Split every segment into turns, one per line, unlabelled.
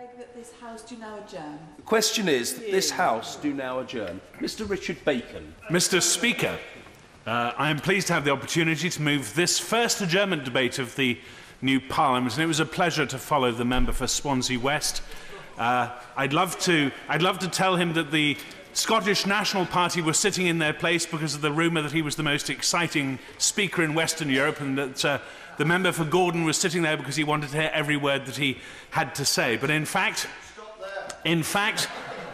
beg that this House do now adjourn.
The question is that this House do now adjourn. Mr Richard Bacon.
Mr Speaker, I am pleased to have the opportunity to move this first adjournment debate of the new Parliament, and it was a pleasure to follow the member for Swansea West. I'd love to tell him that the Scottish National Party was sitting in their place because of the rumour that he was the most exciting speaker in Western Europe, and that the member for Gordon was sitting there because he wanted to hear every word that he had to say. But in fact,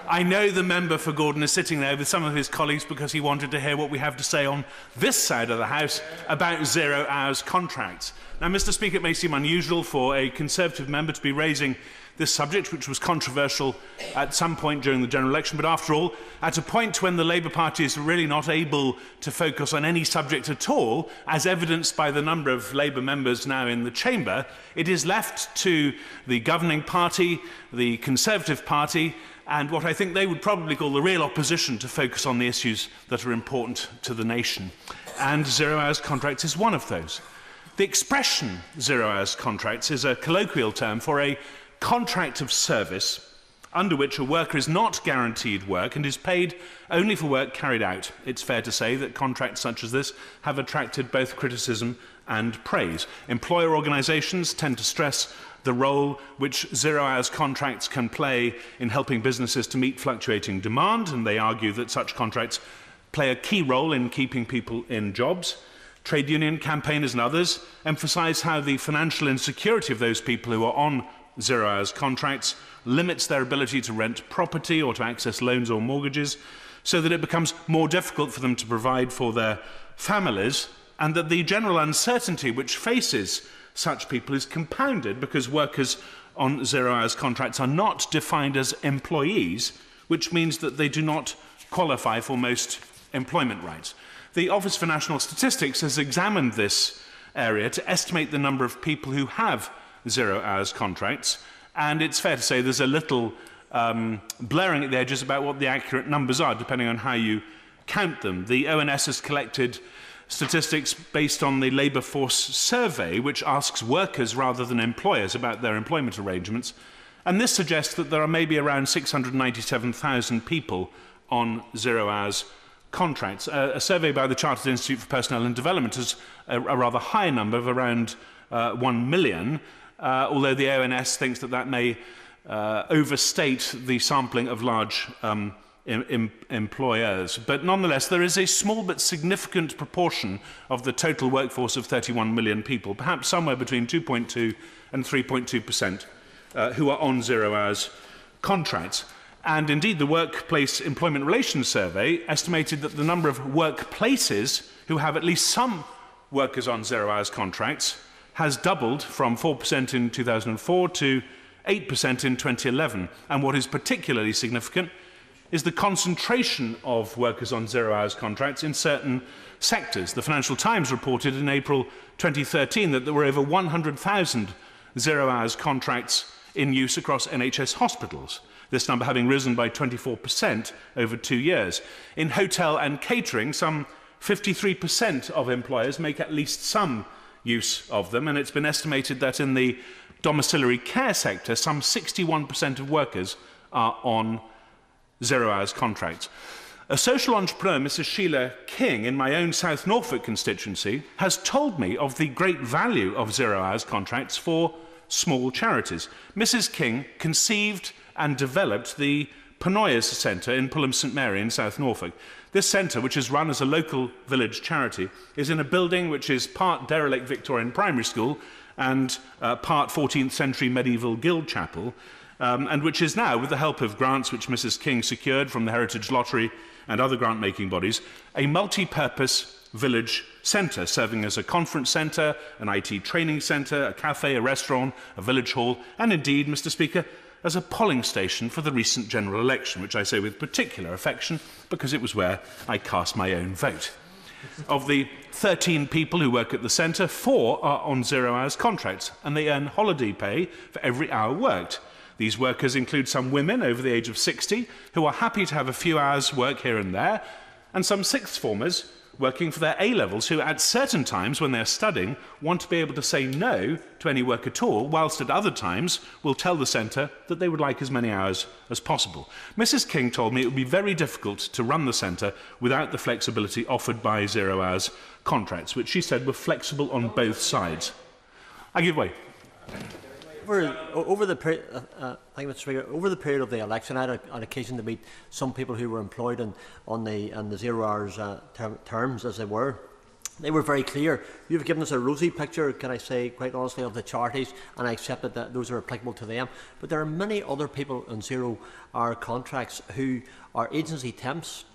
I know the member for Gordon is sitting there with some of his colleagues because he wanted to hear what we have to say on this side of the House about 0 hours contracts. Now, Mr Speaker, it may seem unusual for a Conservative member to be raising this subject, which was controversial at some point during the general election, but after all, at a point when the Labour Party is really not able to focus on any subject at all, as evidenced by the number of Labour members now in the chamber, it is left to the governing party, the Conservative Party, and what I think they would probably call the real opposition, to focus on the issues that are important to the nation. And 0 hours contracts is one of those. The expression 0 hours contracts is a colloquial term for a contract of service under which a worker is not guaranteed work and is paid only for work carried out. It's fair to say that contracts such as this have attracted both criticism and praise. Employer organisations tend to stress the role which 0 hours contracts can play in helping businesses to meet fluctuating demand, and they argue that such contracts play a key role in keeping people in jobs. Trade union campaigners and others emphasise how the financial insecurity of those people who are on 0 hours contracts limits their ability to rent property or to access loans or mortgages, so that it becomes more difficult for them to provide for their families, and that the general uncertainty which faces such people is compounded because workers on 0 hours contracts are not defined as employees, which means that they do not qualify for most employment rights. The Office for National Statistics has examined this area to estimate the number of people who have 0 hours contracts, and it's fair to say there's a little blurring at the edges about what the accurate numbers are, depending on how you count them. The ONS has collected statistics based on the labour force survey, which asks workers rather than employers about their employment arrangements, and this suggests that there are maybe around 697,000 people on 0 hours contracts. A survey by the Chartered Institute for Personnel and Development has a rather high number of around 1 million, although the ONS thinks that that may overstate the sampling of large employers. But nonetheless, there is a small but significant proportion of the total workforce of 31 million people, perhaps somewhere between 2.2 and 3.2%, who are on 0 hours contracts. And indeed, the Workplace Employment Relations Survey estimated that the number of workplaces who have at least some workers on 0 hours contracts has doubled from 4% in 2004 to 8% in 2011. And what is particularly significant is the concentration of workers on 0 hours contracts in certain sectors. The Financial Times reported in April 2013 that there were over 100,000 0 hours contracts in use across NHS hospitals, this number having risen by 24% over 2 years. In hotel and catering, some 53% of employers make at least some use of them, and it's been estimated that in the domiciliary care sector, some 61% of workers are on 0 hours contracts. A social entrepreneur, Mrs. Sheila King, in my own South Norfolk constituency, has told me of the great value of 0 hours contracts for small charities. Mrs. King conceived and developed the Penoyers Centre in Pulham St Mary in South Norfolk. This centre, which is run as a local village charity, is in a building which is part derelict Victorian primary school and part 14th century medieval guild chapel, and which is now, with the help of grants which Mrs. King secured from the Heritage Lottery and other grant-making bodies, a multi-purpose village centre, serving as a conference centre, an IT training centre, a cafe, a restaurant, a village hall, and indeed, Mr. Speaker, as a polling station for the recent general election, which I say with particular affection because it was where I cast my own vote. Of the 13 people who work at the centre, 4 are on 0 hours contracts, and they earn holiday pay for every hour worked. These workers include some women over the age of 60 who are happy to have a few hours work here and there, and some sixth formers working for their A-levels who at certain times when they're studying want to be able to say no to any work at all, whilst at other times will tell the centre that they would like as many hours as possible. Mrs King told me it would be very difficult to run the centre without the flexibility offered by 0 hours contracts, which she said were flexible on both sides. I give way.
Over the period of the election, I had an occasion to meet some people who were employed on the 0 hours terms, as they were. They were very clear. You've given us a rosy picture, can I say, quite honestly, of the charities, and I accept that those are applicable to them. But there are many other people on 0 hour contracts who are agency temps,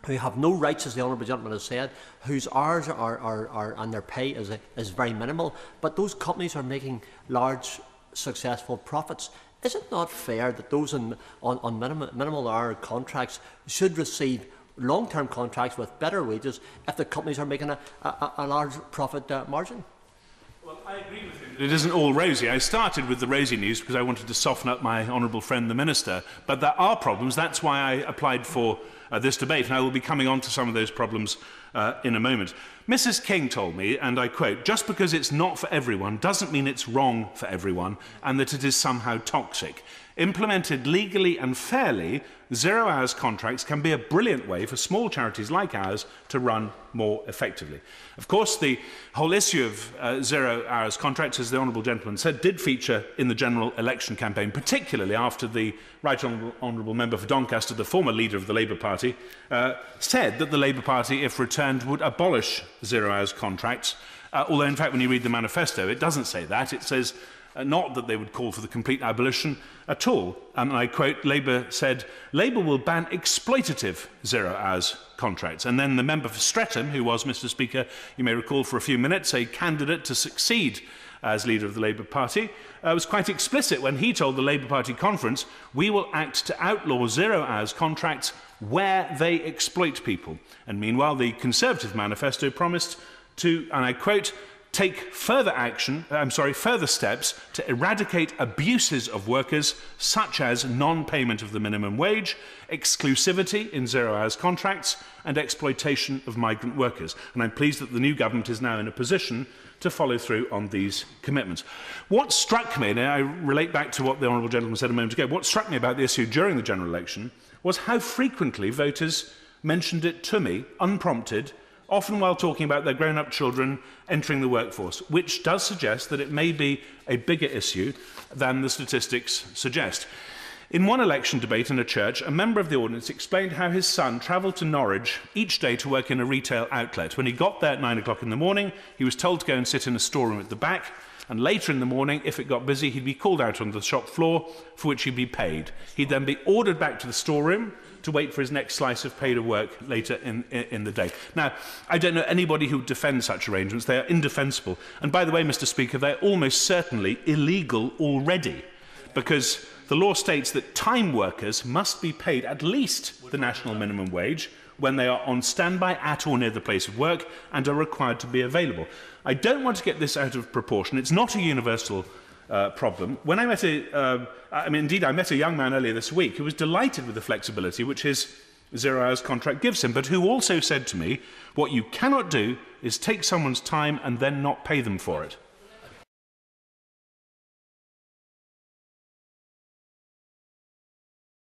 who have no rights, as the Honourable Gentleman has said, whose hours are and their pay is very minimal. But those companies are making large, successful profits. Is it not fair that those on minimal hour contracts should receive long-term contracts with better wages if the companies are making a large profit margin?
Well, I agree with you. It isn't all rosy. I started with the rosy news because I wanted to soften up my honourable friend, the Minister. But there are problems. That's why I applied for this debate, and I will be coming on to some of those problems in a moment. Mrs King told me, and I quote, "Just because it's not for everyone doesn't mean it's wrong for everyone and that it is somehow toxic. Implemented legally and fairly, 0 hours contracts can be a brilliant way for small charities like ours to run more effectively." Of course, the whole issue of 0 hours contracts, as the Honourable Gentleman said, did feature in the general election campaign, particularly after the Right Honourable Member for Doncaster, the former leader of the Labour Party, said that the Labour Party, if returned, would abolish 0 hours contracts. Although, in fact, when you read the manifesto, it doesn't say that. It says not that they would call for the complete abolition at all. And I quote, Labour said, "Labour will ban exploitative 0 hours contracts." And then the member for Streatham, who was, Mr Speaker, you may recall for a few minutes, a candidate to succeed as leader of the Labour Party, was quite explicit when he told the Labour Party conference, "We will act to outlaw 0 hours contracts where they exploit people." And meanwhile, the Conservative manifesto promised to, and I quote, take further steps to eradicate abuses of workers, such as non-payment of the minimum wage, exclusivity in 0 hours contracts, and exploitation of migrant workers. And I'm pleased that the new government is now in a position to follow through on these commitments. What struck me, and I relate back to what the Honourable Gentleman said a moment ago, what struck me about the issue during the general election was how frequently voters mentioned it to me, unprompted, often while talking about their grown-up children entering the workforce, which does suggest that it may be a bigger issue than the statistics suggest. In one election debate in a church, a member of the audience explained how his son travelled to Norwich each day to work in a retail outlet. When he got there at 9 o'clock in the morning, he was told to go and sit in a storeroom at the back, and later in the morning, if it got busy, he'd be called out on the shop floor, for which he'd be paid. He'd then be ordered back to the storeroom to wait for his next slice of paid work later in the day. Now, I don't know anybody who would defend such arrangements. They are indefensible. And by the way, Mr Speaker, they're almost certainly illegal already, because the law states that time workers must be paid at least the national minimum wage when they are on standby at or near the place of work and are required to be available. I don't want to get this out of proportion. It's not a universal problem. When I met I met a young man earlier this week who was delighted with the flexibility which his 0 hours contract gives him, but who also said to me, what you cannot do is take someone's time and then not pay them for it.